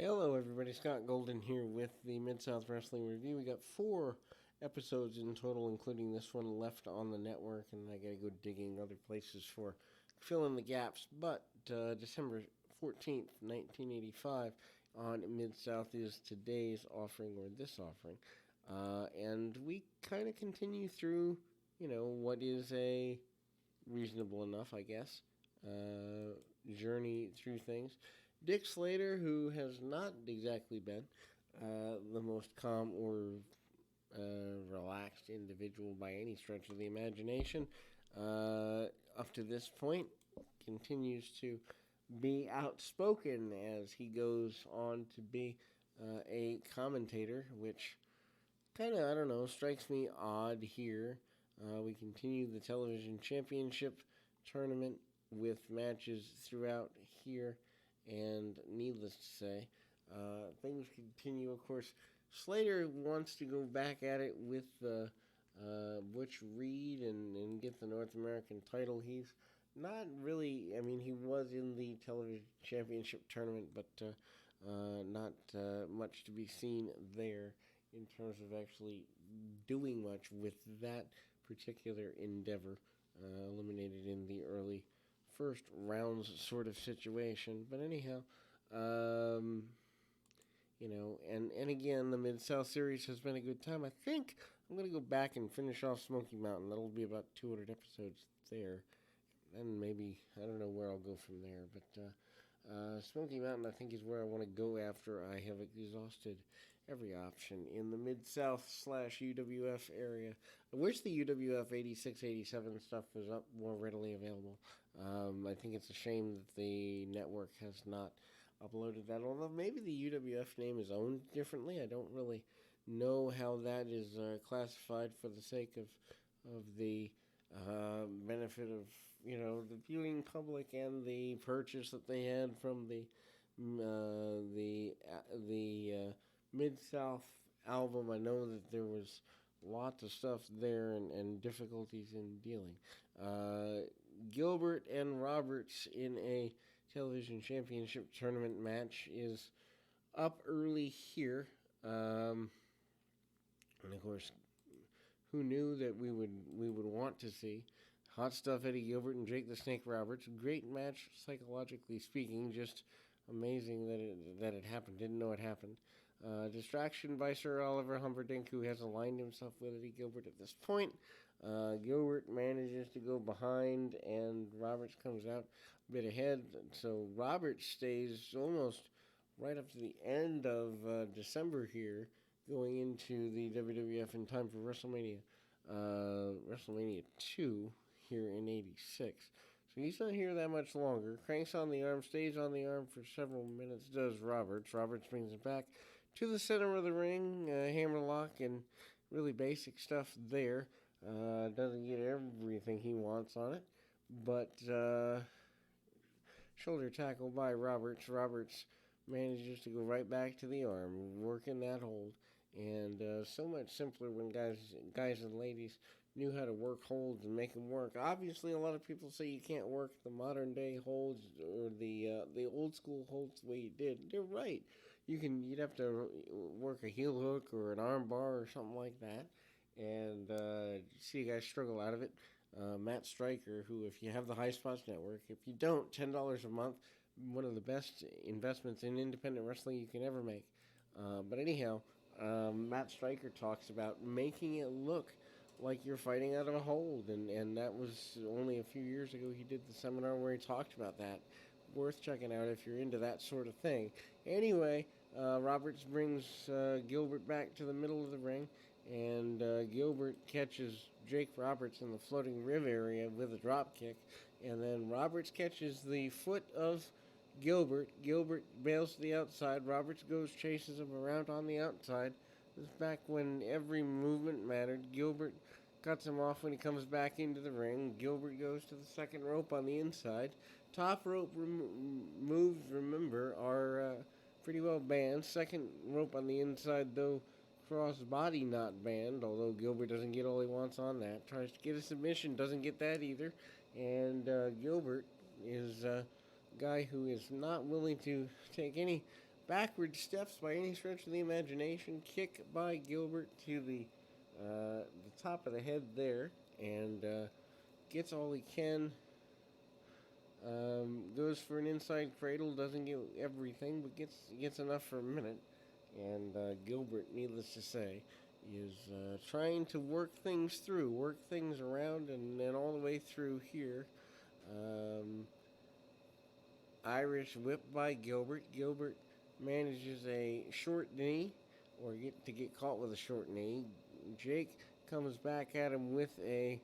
Hello, everybody. Scott Golden here with the Mid-South Wrestling Review. We got 4 episodes in total, including this one left on the network, and I gotta go digging other places for fill in the gaps. But December 14th, 1985, on Mid-South is today's offering, or this offering. And we kind of continue through, what is a reasonable enough, I guess, journey through things. Dick Slater, who has not exactly been the most calm or relaxed individual by any stretch of the imagination, up to this point, continues to be outspoken as he goes on to be a commentator, which kind of, I don't know, strikes me odd here. We continue the television championship tournament with matches throughout here. And needless to say, things continue. Of course, Slater wants to go back at it with Butch Reed and get the North American title. He's not really, he was in the television championship tournament, but not much to be seen there in terms of actually doing much with that particular endeavor. Eliminated in the early first rounds sort of situation. But anyhow, and again, the Mid-South series has been a good time. I think I'm going to go back and finish off Smoky Mountain. That'll be about 200 episodes there. And maybe, I don't know where I'll go from there. But Smoky Mountain, I think, is where I want to go after I have exhausted every option in the Mid-South / UWF area. I wish the UWF 86, 87 stuff was up more readily available. I think it's a shame that the network has not uploaded that, although maybe the UWF name is owned differently. I don't really know how that is classified for the sake of the benefit of, the viewing public and the purchase that they had from the Mid-South album. I know that there was lots of stuff there and difficulties in dealing. Gilbert and Roberts in a television championship tournament match is up early here. And of course, who knew that we would want to see Hot Stuff Eddie Gilbert and Jake the Snake Roberts? Great match, psychologically speaking. Just amazing that it happened. Didn't know it happened. Distraction by Sir Oliver Humperdinck, who has aligned himself with Eddie Gilbert at this point. Gilbert manages to go behind, and Roberts comes out a bit ahead. So Roberts stays almost right up to the end of December here, going into the WWF in time for WrestleMania 2 here in 86. So he's not here that much longer. Cranks on the arm, stays on the arm for several minutes, does Roberts. Roberts brings it back to the center of the ring, hammerlock and really basic stuff there. Doesn't get everything he wants on it, but shoulder tackle by Roberts. Roberts manages to go right back to the arm, working that hold. And so much simpler when guys and ladies knew how to work holds and make them work. Obviously, a lot of people say you can't work the modern day holds or the old school holds the way you did. They're right. You'd have to work a heel hook or an arm bar or something like that, and see guys struggle out of it. Matt Stryker, who, if you have the High Spots Network, if you don't, $10 a month, one of the best investments in independent wrestling you can ever make. But anyhow, Matt Stryker talks about making it look like you're fighting out of a hold, and that was only a few years ago. He did the seminar where he talked about that. Worth checking out if you're into that sort of thing. Anyway, Roberts brings Gilbert back to the middle of the ring, and Gilbert catches Jake Roberts in the floating rib area with a drop kick, and then Roberts catches the foot of Gilbert. Gilbert bails to the outside. Roberts chases him around on the outside. This is back when every movement mattered. Gilbert cuts him off when he comes back into the ring. Gilbert goes to the second rope on the inside. Top rope moves, remember, are pretty well banned. Second rope on the inside, though, cross body not banned, although Gilbert doesn't get all he wants on that. Tries to get a submission, doesn't get that either. And Gilbert is guy who is not willing to take any Backward steps by any stretch of the imagination. Kick by Gilbert to the top of the head there, and gets all he can. Goes for an inside cradle, doesn't get everything, but gets enough for a minute. And Gilbert, needless to say, is trying to work things around, and then all the way through here. Um, Irish whip by Gilbert. Gilbert manages a short knee, or get caught with a short knee. Jake comes back at him with a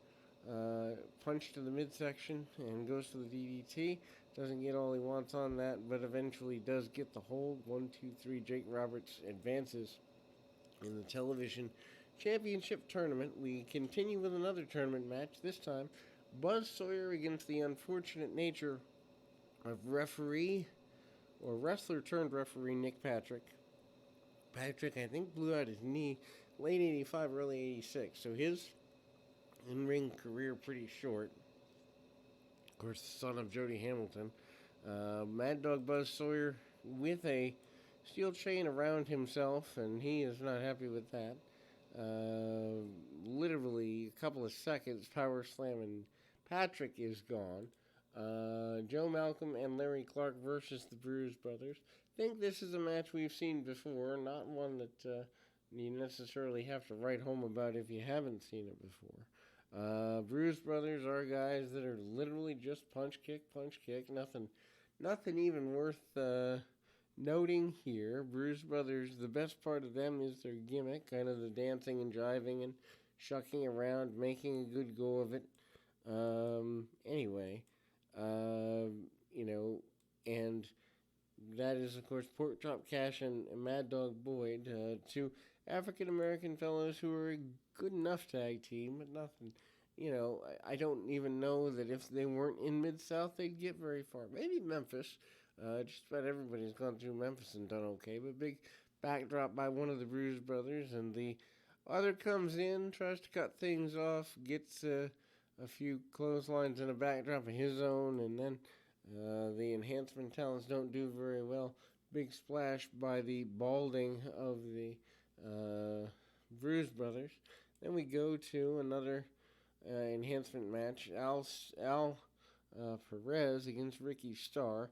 punch to the midsection and goes for the DDT. Doesn't get all he wants on that, but eventually does get the hold. 1, 2, 3. Jake Roberts advances in the television championship tournament. We continue with another tournament match. This time, Buzz Sawyer against the unfortunate nature of referee or wrestler turned referee Nick Patrick. Patrick, I think, blew out his knee late 85, early 86. So his in-ring career pretty short. Of course, the son of Jody Hamilton. Mad Dog Buzz Sawyer with a steel chain around himself, and he is not happy with that. Literally a couple of seconds, power slam, and Patrick is gone. Joe Malcolm and Larry Clark versus the Bruise Brothers. I think this is a match we've seen before, not one that you necessarily have to write home about if you haven't seen it before. Bruise Brothers are guys that are literally just punch kick. Nothing even worth noting here. Bruise Brothers, the best part of them is their gimmick, kind of the dancing and jiving and shucking around, making a good go of it. Anyway, and that is, of course, Pork Chop Cash and Mad Dog Boyd, two African American fellows who are a good enough tag team, but nothing. I don't even know that if they weren't in Mid-South, they'd get very far. Maybe Memphis. Just about everybody's gone through Memphis and done okay, but big backdrop by one of the Bruise Brothers, and the other comes in, tries to cut things off, gets a few clotheslines and a backdrop of his own, and then the enhancement talents don't do very well. Big splash by the balding of the Bruise Brothers. Then we go to another enhancement match. Al Perez against Ricky Starr.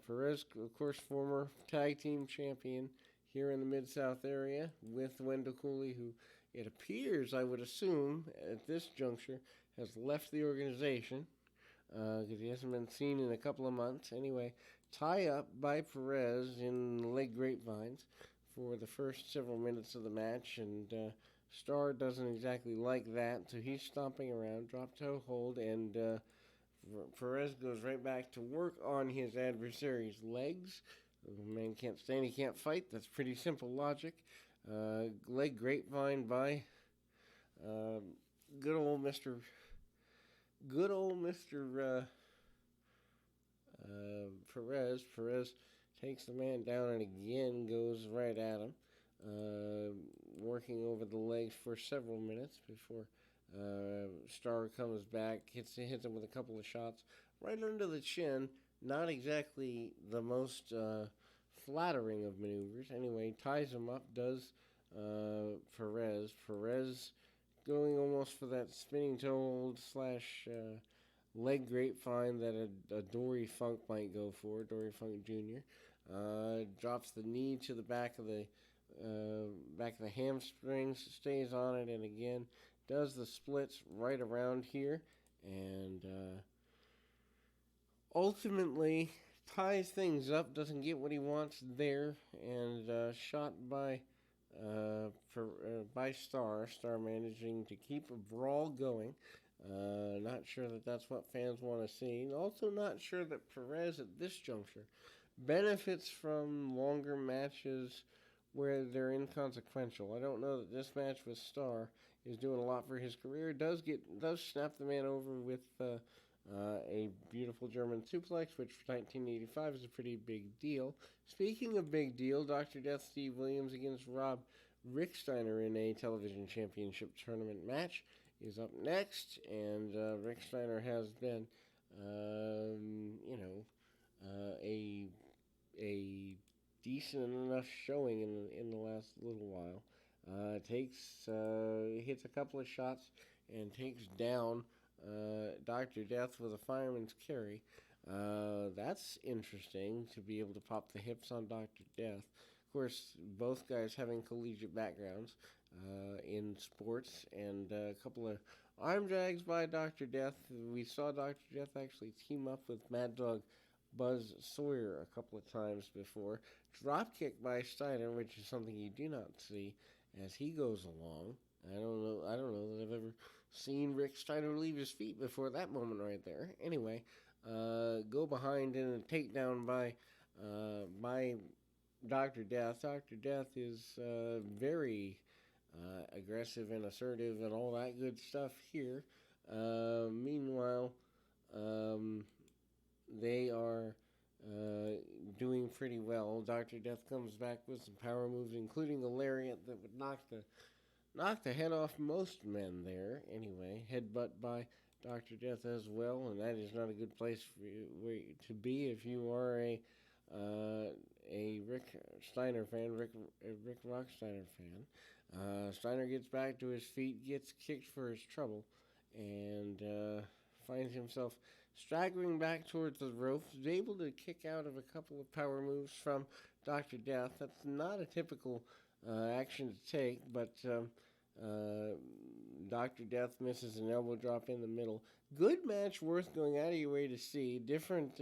Perez, of course, former tag team champion here in the Mid-South area with Wendell Cooley, who it appears, I would assume, at this juncture, has left the organization because he hasn't been seen in a couple of months. Anyway, tie up by Perez in leg grapevines for the first several minutes of the match, and Starr doesn't exactly like that, so he's stomping around, drop toe hold, and Perez goes right back to work on his adversary's legs. The man can't stand, he can't fight. That's pretty simple logic. Leg grapevine by good old Mr. Perez. Perez takes the man down and again goes right at him, working over the legs for several minutes before Starr comes back, hits him with a couple of shots right under the chin. Not exactly the most flattering of maneuvers. Anyway, ties him up, does Perez. Perez going almost for that spinning toe hold slash leg grapevine that a Dory Funk might go for, Dory Funk Jr. Drops the knee to the back of the hamstrings, stays on it, and again does the splits right around here, and ultimately ties things up, doesn't get what he wants there, and shot by Starr managing to keep a brawl going. Not sure that that's what fans want to see. And also not sure that Perez at this juncture benefits from longer matches where they're inconsequential. I don't know that this match with Starr is doing a lot for his career. Does snap the man over with a beautiful German suplex, which for 1985 is a pretty big deal. Speaking of big deal, Dr. Death Steve Williams against Rob Ricksteiner in a television championship tournament match is up next, and Ricksteiner has been, a decent enough showing in the last little while. Hits a couple of shots and takes down Doctor Death with a fireman's carry. That's interesting to be able to pop the hips on Doctor Death. Of course, both guys having collegiate backgrounds in sports, and a couple of arm drags by Doctor Death. We saw Doctor Death actually team up with Mad Dog Buzz Sawyer a couple of times before. Drop kick by Steiner, which is something you do not see as he goes along. I don't know that I've ever seen Rick Steiner leave his feet before that moment right there. Anyway, go behind in a takedown by Doctor Death. Doctor Death is very aggressive and assertive and all that good stuff here. Meanwhile, um, they are doing pretty well. Doctor Death comes back with some power moves, including a lariat that would knock the head off most men there. Anyway, headbutt by Doctor Death as well, and that is not a good place for you to be if you are a Rick Steiner fan, Rick Rocksteiner fan. Steiner gets back to his feet, gets kicked for his trouble, and finds himself staggering back towards the ropes, is able to kick out of a couple of power moves from Dr. Death. That's not a typical action to take, but Dr. Death misses an elbow drop in the middle. Good match, worth going out of your way to see. Different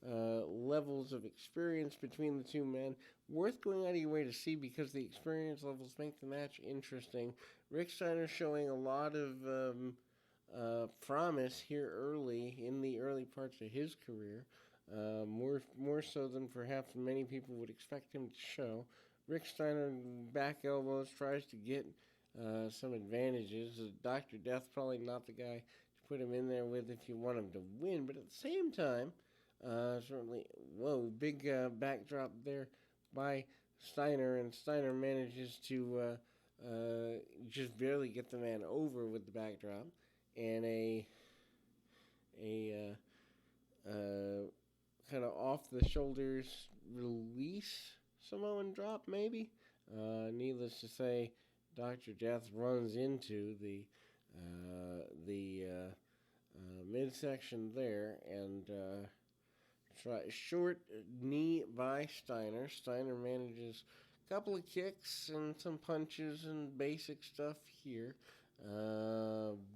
levels of experience between the two men. Worth going out of your way to see because the experience levels make the match interesting. Rick Steiner showing a lot of promise here early in the early parts of his career, more so than perhaps many people would expect him to show. Rick Steiner back elbows tries to get some advantages. Dr. Death probably not the guy to put him in there with if you want him to win, but at the same time, certainly, whoa, big backdrop there by Steiner, and Steiner manages to just barely get the man over with the backdrop and a kind of off the shoulders release Samoan drop, maybe. Needless to say, Dr. Death runs into the midsection there and short knee by Steiner. Steiner manages a couple of kicks and some punches and basic stuff here.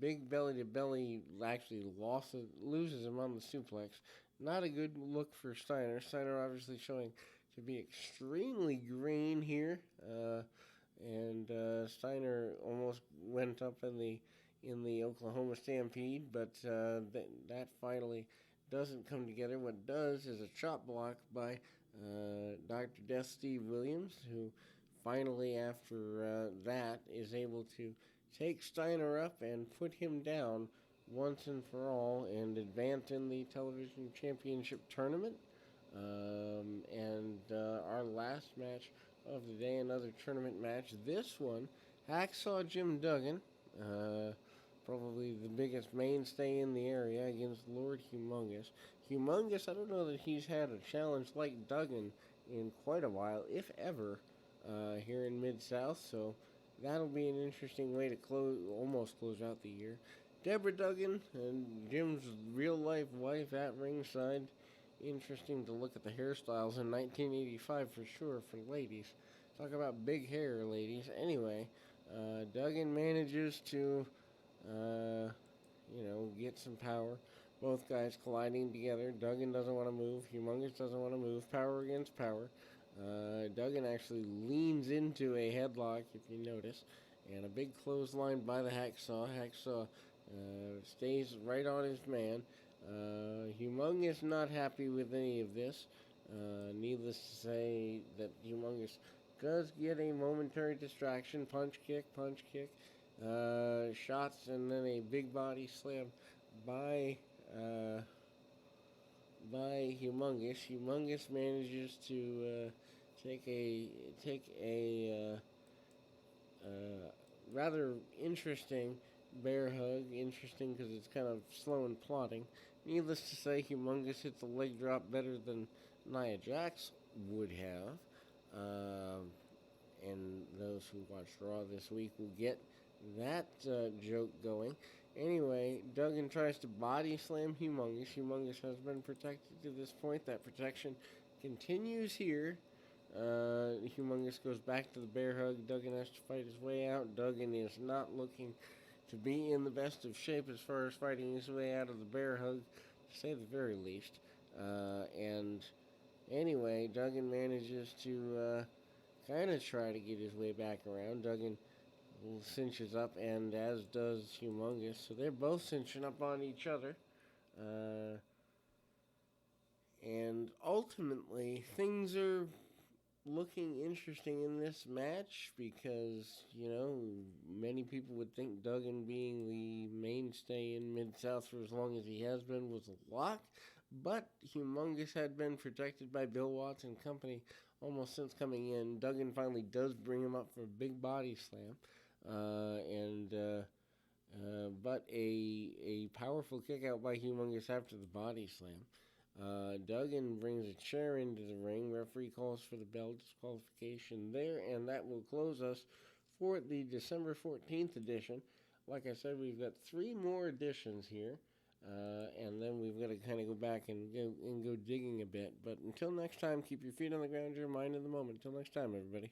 Big belly to belly actually loses him on the suplex. Not a good look for Steiner. Steiner obviously showing to be extremely green here. And Steiner almost went up in the Oklahoma Stampede, but that finally doesn't come together. What does is a chop block by Dr. Death Steve Williams, who finally after that is able to take Steiner up and put him down once and for all and advance in the television championship tournament. Our last match of the day, another tournament match. This one, Hacksaw Jim Duggan, probably the biggest mainstay in the area, against Lord Humongous. Humongous, I don't know that he's had a challenge like Duggan in quite a while, if ever, here in Mid-South, so that'll be an interesting way to almost close out the year. Deborah Duggan and Jim's real-life wife at ringside. Interesting to look at the hairstyles in 1985 for sure for ladies. Talk about big hair, ladies. Anyway, Duggan manages to, get some power. Both guys colliding together. Duggan doesn't want to move. Humongous doesn't want to move. Power against power. Duggan actually leans into a headlock, if you notice, and a big clothesline by the Hacksaw. Hacksaw stays right on his man. Humongous not happy with any of this. Needless to say that Humongous does get a momentary distraction. Punch kick, shots, and then a big body slam by Humongous. Humongous manages to take a rather interesting bear hug. Interesting because it's kind of slow and plodding. Needless to say, Humongous hits the leg drop better than Nia Jax would have. And those who watched Raw this week will get that joke going. Anyway, Duggan tries to body slam Humongous. Humongous has been protected to this point. That protection continues here. Humongous goes back to the bear hug. Duggan has to fight his way out. Duggan is not looking to be in the best of shape as far as fighting his way out of the bear hug, to say the very least. And anyway, Duggan manages to kind of try to get his way back around. Duggan cinches up, and as does Humongous. So they're both cinching up on each other. Uh, and ultimately, things are looking interesting in this match because, many people would think Duggan being the mainstay in Mid-South for as long as he has been was a lock. But Humongous had been protected by Bill Watts and company almost since coming in. Duggan finally does bring him up for a big body slam. But a powerful kick out by Humongous after the body slam. Duggan brings a chair into the ring. Referee calls for the bell disqualification there, and that will close us for the December 14th edition. Like I said, we've got 3 more editions here, and then we've got to kind of go back and go digging a bit. But until next time, keep your feet on the ground, your mind in the moment. Until next time, everybody.